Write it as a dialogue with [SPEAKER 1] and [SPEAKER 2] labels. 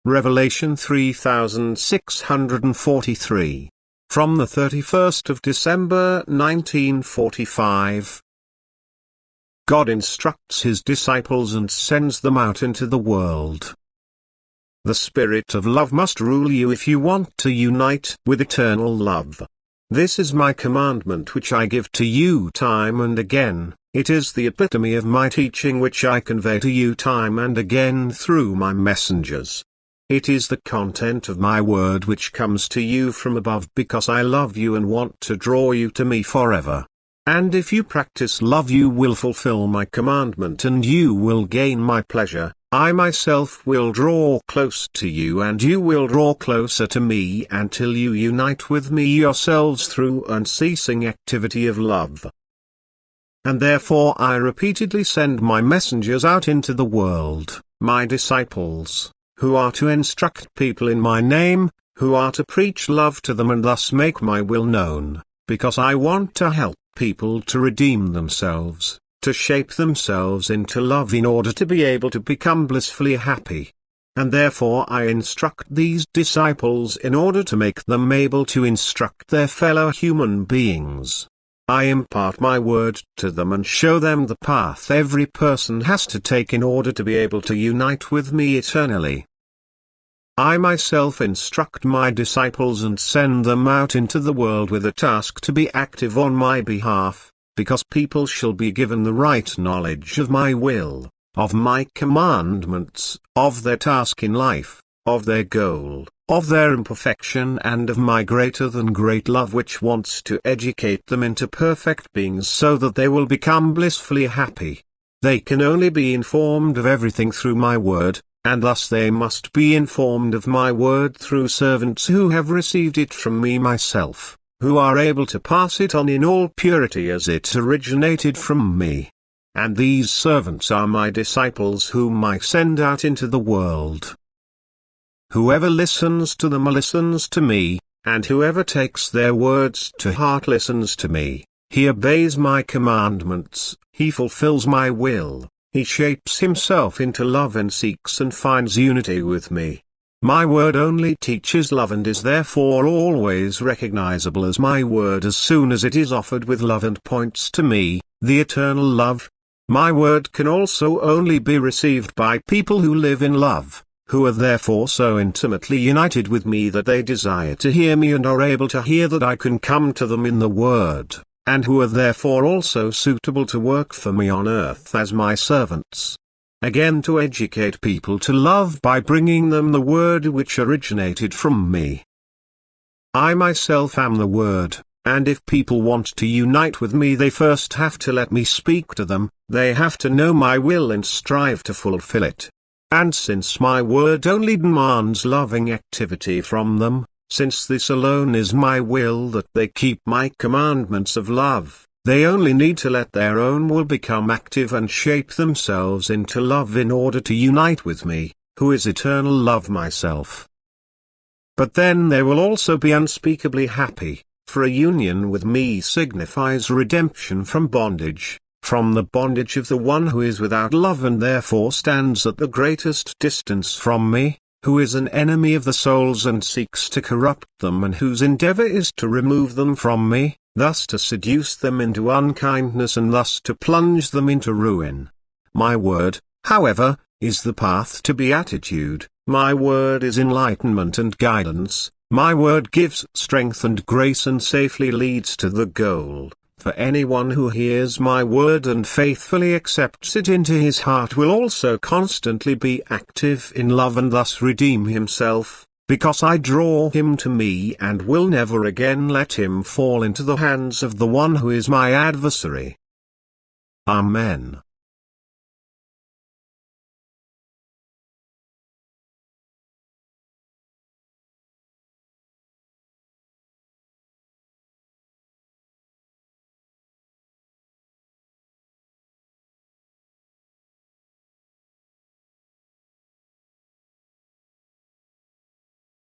[SPEAKER 1] Revelation 3643. From the 31st of December 1945. God instructs his disciples and sends them out into the world. The spirit of love must rule you if you want to unite with eternal love. This is my commandment which I give to you time and again. It is the epitome of my teaching which I convey to you time and again through my messengers. It is the content of my word which comes to you from above because I love you and want to draw you to me forever. And if you practice love you will fulfill my commandment and you will gain my pleasure. I myself will draw close to you and you will draw closer to me until you unite with me yourselves through unceasing activity of love. And therefore I repeatedly send my messengers out into the world, my disciples, who are to instruct people in my name, who are to preach love to them and thus make my will known, because I want to help people to redeem themselves, to shape themselves into love in order to be able to become blissfully happy. And therefore I instruct these disciples in order to make them able to instruct their fellow human beings. I impart my word to them and show them the path every person has to take in order to be able to unite with me eternally. I myself instruct my disciples and send them out into the world with a task to be active on my behalf, because people shall be given the right knowledge of my will, of my commandments, of their task in life, of their goal, of their imperfection and of my greater than great love which wants to educate them into perfect beings so that they will become blissfully happy. They can only be informed of everything through my word, and thus they must be informed of my word through servants who have received it from me myself, who are able to pass it on in all purity as it originated from me. And these servants are my disciples whom I send out into the world. Whoever listens to them listens to me, and whoever takes their words to heart listens to me. He obeys my commandments, he fulfills my will, he shapes himself into love and seeks and finds unity with me. My word only teaches love and is therefore always recognizable as my word as soon as it is offered with love and points to me, the eternal love. My word can also only be received by people who live in love, who are therefore so intimately united with me that they desire to hear me and are able to hear that I can come to them in the word, and who are therefore also suitable to work for me on earth as my servants. Again, to educate people to love by bringing them the word which originated from me. I myself am the word, and if people want to unite with me they first have to let me speak to them, they have to know my will and strive to fulfill it. And since my word only demands loving activity from them, since this alone is my will that they keep my commandments of love, they only need to let their own will become active and shape themselves into love in order to unite with me, who is eternal love myself. But then they will also be unspeakably happy, for a union with me signifies redemption from bondage, from the bondage of the one who is without love and therefore stands at the greatest distance from me, who is an enemy of the souls and seeks to corrupt them and whose endeavor is to remove them from me, thus to seduce them into unkindness and thus to plunge them into ruin. My word, however, is the path to beatitude, my word is enlightenment and guidance, my word gives strength and grace and safely leads to the goal. For anyone who hears my word and faithfully accepts it into his heart will also constantly be active in love and thus redeem himself, because I draw him to me and will never again let him fall into the hands of the one who is my adversary. Amen.